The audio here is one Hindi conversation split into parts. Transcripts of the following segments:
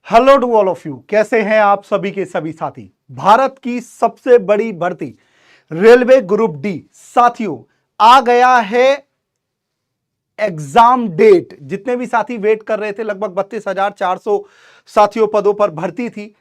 Hello to all of you, कैसे हैं आप सभी के सभी साथी। भारत की सबसे बड़ी भर्ती रेलवे ग्रुप डी साथियों आ गया है एग्जाम डेट। जितने भी साथी वेट कर रहे थे, लगभग 32,400 साथियों पदों पर भर्ती थी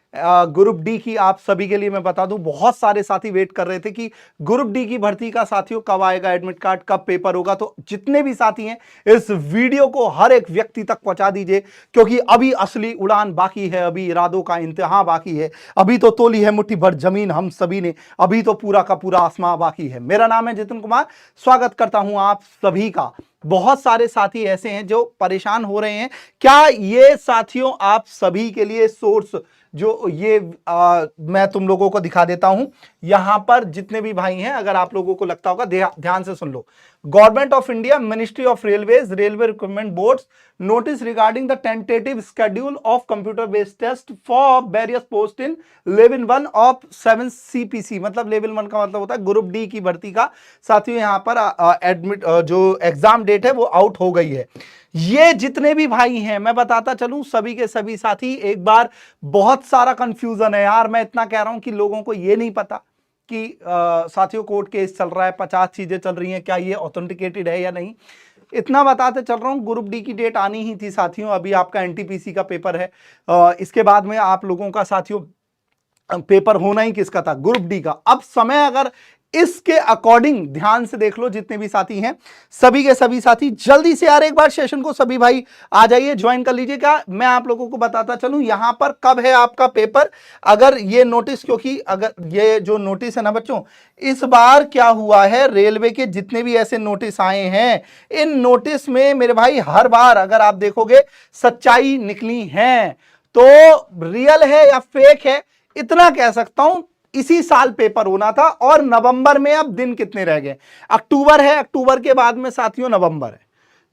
ग्रुप डी की। आप सभी के लिए मैं बता दूं, बहुत सारे साथी वेट कर रहे थे कि ग्रुप डी की भर्ती का साथियों कब आएगा, एडमिट कार्ड कब पेपर होगा। तो जितने भी साथी हैं इस वीडियो को हर एक व्यक्ति तक पहुंचा दीजिए, क्योंकि अभी असली उड़ान बाकी है, अभी इरादों का इंतहा बाकी है, अभी तो तोली है मुट्ठी भर जमीन हम सभी ने, अभी तो पूरा का पूरा आसमां बाकी है। मेरा नाम है जितिन कुमार, स्वागत करता हूं आप सभी का। बहुत सारे साथी ऐसे हैं जो परेशान हो रहे हैं। क्या ये साथियों आप सभी के लिए सोर्स जो ये मैं तुम लोगों को दिखा देता हूं। यहां पर जितने भी भाई हैं, अगर आप लोगों को लगता होगा, ध्यान से सुन लो। Government of India, ministry of railways, railway recruitment boards notice regarding the tentative schedule of computer based test for various post in level 1 of 7 CPC। मतलब लेवल 1 का मतलब होता है ग्रुप डी की भर्ती का। साथियों यहां पर एडमिट जो एग्जाम डेट है वो आउट हो गई है। ये जितने भी भाई हैं, मैं बताता चलूं सभी के सभी साथी, एक बार बहुत सारा कंफ्यूजन है यार। मैं इतना कह रहा हूं कि लोगों को ये नहीं पता कि साथियों कोर्ट केस चल रहा है, 50 चीजें चल रही हैं, क्या ये ऑथेंटिकेटेड है या नहीं। इतना बताते चल रहा हूं, ग्रुप डी की डेट आनी ही थी साथियों। अभी आपका NTPC का पेपर है, इसके बाद में आप लोगों का साथियों पेपर होना ही किसका था, ग्रुप डी का। अब समय अगर इसके अकॉर्डिंग ध्यान से देख लो, जितने भी साथी हैं सभी के सभी साथी जल्दी से यार एक बार सेशन को सभी भाई आ जाइए, ज्वाइन कर लीजिएगा। मैं आप लोगों को बताता चलूं यहां पर कब है आपका पेपर। अगर ये नोटिस, क्योंकि अगर ये जो नोटिस है ना बच्चों, इस बार क्या हुआ है, रेलवे के जितने भी ऐसे नोटिस आए हैं, इन नोटिस में मेरे भाई हर बार अगर आप देखोगे सच्चाई निकली है। तो रियल है या फेक है इतना कह सकता हूं। इसी साल पेपर होना था और नवंबर में अब दिन कितने रह गए, अक्टूबर है, अक्टूबर के बाद में साथियों नवंबर है।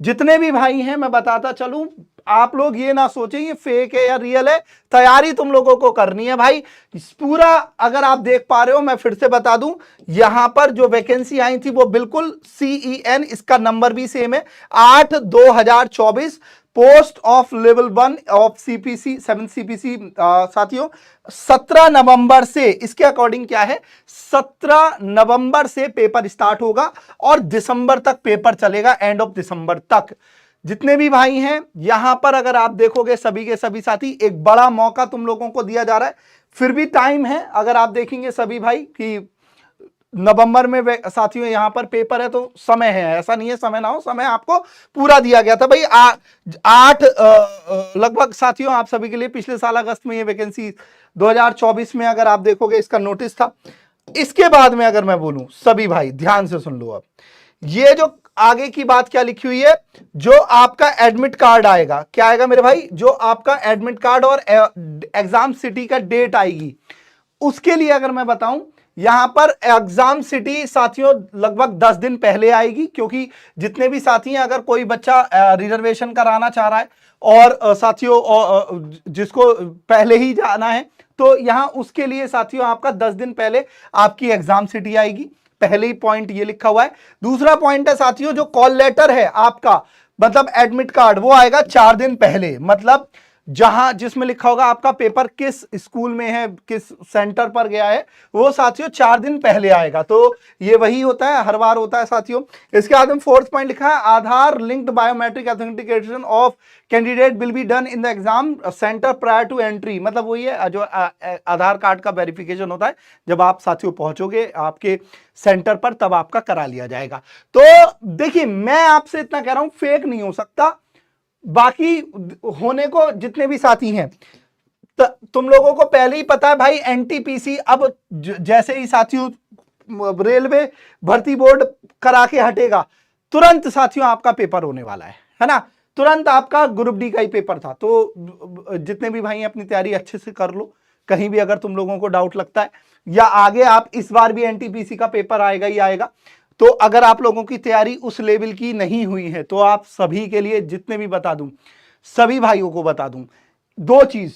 जितने भी भाई हैं मैं बताता चलूं, आप लोग ये ना सोचें ये फेक है या रियल है, तैयारी तुम लोगों को करनी है भाई पूरा। अगर आप देख पा रहे हो, मैं फिर से बता दूं, यहां पर जो वैकेंसी आई थी वो बिल्कुल CEN, इसका नंबर भी सेम है, 8/2024, post of level 1 of CPC 7 CPC। साथियों 17 नवंबर से, इसके अकॉर्डिंग क्या है, 17 नवंबर से पेपर स्टार्ट होगा और दिसंबर तक पेपर चलेगा, एंड ऑफ दिसंबर तक। जितने भी भाई हैं यहां पर अगर आप देखोगे सभी के सभी साथी, एक बड़ा मौका तुम लोगों को दिया जा रहा है। फिर भी टाइम है, अगर आप देखेंगे सभी भाई कि नवंबर में साथियों यहां पर पेपर है, तो समय है, ऐसा नहीं है समय ना हो, समय आपको पूरा दिया गया था भाई। 8 लगभग साथियों आप सभी के लिए पिछले साल अगस्त में ये वैकेंसी 2024 में अगर आप देखोगे इसका नोटिस था। इसके बाद में अगर मैं बोलूं सभी भाई ध्यान से सुन लो, अब ये जो आगे की बात क्या लिखी हुई है, जो आपका एडमिट कार्ड आएगा, क्या आएगा मेरे भाई, जो आपका एडमिट कार्ड और एग्जाम सिटी का डेट आएगी, उसके लिए अगर मैं बताऊं, यहां पर एग्जाम सिटी साथियों लगभग 10 दिन पहले आएगी। क्योंकि जितने भी साथी हैं, अगर कोई बच्चा रिजर्वेशन कराना चाह रहा है और साथियों जिसको पहले ही जाना है, तो यहां उसके लिए साथियों आपका 10 दिन पहले आपकी एग्जाम सिटी आएगी। पहले ही पॉइंट ये लिखा हुआ है। दूसरा पॉइंट है साथियों, जो कॉल लेटर है आपका, मतलब एडमिट कार्ड, वो आएगा 4 दिन पहले। मतलब जहां जिसमें लिखा होगा आपका पेपर किस स्कूल में है, किस सेंटर पर गया है, वो साथियों 4 दिन पहले आएगा। तो ये वही होता है, हर बार होता है साथियों। इसके बाद में 4th पॉइंट लिखा है, Aadhaar linked biometric authentication of candidate will be done in the exam centre prior to entry. मतलब वही है जो आधार कार्ड का वेरिफिकेशन होता है, जब आप साथियों पहुंचोगे आपके सेंटर पर तब आपका करा लिया जाएगा। तो देखिए मैं आपसे इतना कह रहा हूं, फेक नहीं हो सकता। बाकी होने को जितने भी साथी हैं, तुम लोगों को पहले ही पता है भाई, NTPC अब जैसे ही साथियों रेलवे भर्ती बोर्ड करा के हटेगा, तुरंत साथियों आपका पेपर होने वाला है ना। तुरंत आपका ग्रुप डी का ही पेपर था। तो जितने भी भाई अपनी तैयारी अच्छे से कर लो। कहीं भी अगर तुम लोगों को डाउट लगता है, या आगे आप इस बार भी NTPC का पेपर आएगा ही आएगा, तो अगर आप लोगों की तैयारी उस लेवल की नहीं हुई है, तो आप सभी के लिए जितने भी बता दूं, सभी भाइयों को बता दूं, 2 चीज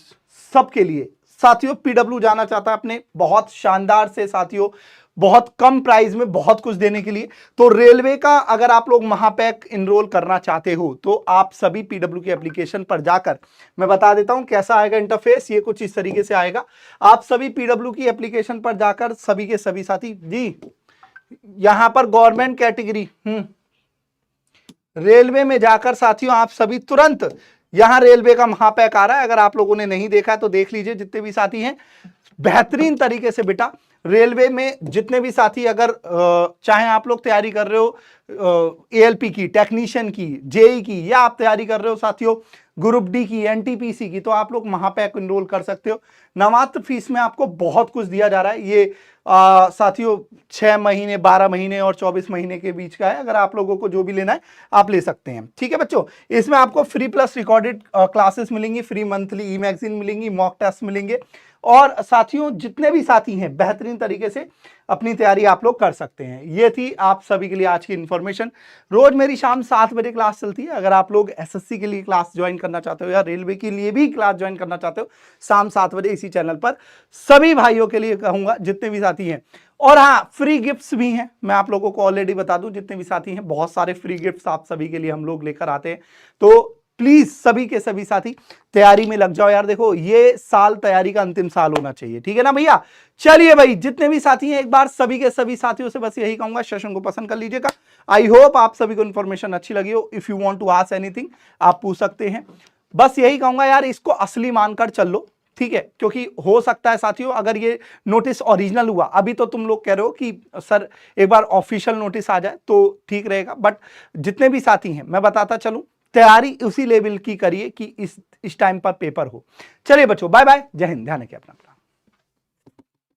सबके लिए। साथियों PW जाना चाहता है अपने बहुत शानदार से साथियों बहुत कम प्राइस में बहुत कुछ देने के लिए। तो रेलवे का अगर आप लोग महापैक इनरोल करना चाहते हो तो आप सभी पीडब्ल्यू की एप्लीकेशन पर जाकर, मैं बता देता हूं कैसा आएगा इंटरफेस, ये कुछ इस तरीके से आएगा। आप सभी पीडब्ल्यू की एप्लीकेशन पर जाकर सभी के सभी साथी जी, यहां पर गवर्नमेंट कैटेगरी रेलवे में जाकर साथियों आप सभी तुरंत, यहां रेलवे का महापैक आ रहा है, अगर आप लोगों ने नहीं देखा तो देख लीजिए जितने भी साथी हैं। बेहतरीन तरीके से बेटा रेलवे में जितने भी साथी, अगर चाहे आप लोग तैयारी कर रहे हो एएलपी की, टेक्नीशियन की, जेई की, या आप तैयारी कर रहे हो साथियों ग्रुप डी की, एनटीपीसी की, तो आप लोग महापैक इनरोल कर सकते हो। नामात्र फीस में आपको बहुत कुछ दिया जा रहा है। ये साथियों 6 महीने, 12 महीने और 24 महीने के बीच का है। अगर आप लोगों को जो भी लेना है आप ले सकते हैं। ठीक है बच्चों, इसमें आपको फ्री प्लस रिकॉर्डेड क्लासेस मिलेंगी, फ्री मंथली ई मैगजीन मिलेंगी, मॉक टेस्ट मिलेंगे, और साथियों जितने भी साथी हैं बेहतरीन तरीके से अपनी तैयारी आप लोग कर सकते हैं। ये थी आप सभी के लिए आज की इंफॉर्मेशन। रोज मेरी शाम 7 बजे क्लास चलती है। अगर आप लोग एसएससी के लिए क्लास ज्वाइन करना चाहते हो या रेलवे के लिए भी क्लास ज्वाइन करना चाहते हो, शाम 7 बजे इसी चैनल पर सभी भाइयों के लिए कहूंगा जितने भी साथी हैं। और हाँ, फ्री गिफ्ट्स भी हैं, मैं आप लोगों को ऑलरेडी बता दूं, जितने भी साथी हैं बहुत सारे फ्री गिफ्ट्स आप सभी के लिए हम लोग लेकर आते हैं। तो प्लीज सभी के सभी साथी तैयारी में लग जाओ यार। देखो ये साल तैयारी का अंतिम साल होना चाहिए, ठीक है ना भैया। चलिए भाई, जितने भी साथी हैं एक बार सभी के सभी साथियों से बस यही कहूंगा, सेशन को पसंद कर लीजिएगा। आई होप आप सभी को इन्फॉर्मेशन अच्छी लगी हो। If you want to ask anything आप पूछ सकते हैं। बस यही कहूंगा यार, इसको असली मानकर चल लो, ठीक है, क्योंकि हो सकता है साथियों अगर ये नोटिस ओरिजिनल हुआ, अभी तो तुम लोग कह रहे हो कि सर एक बार ऑफिशियल नोटिस आ जाए तो ठीक रहेगा, बट जितने भी साथी हैं मैं बताता चलूं, तैयारी उसी लेवल की करिए कि इस टाइम पर पेपर हो। चलिए बच्चों, बाय बाय, जय हिंद, ध्यान रखिए अपना।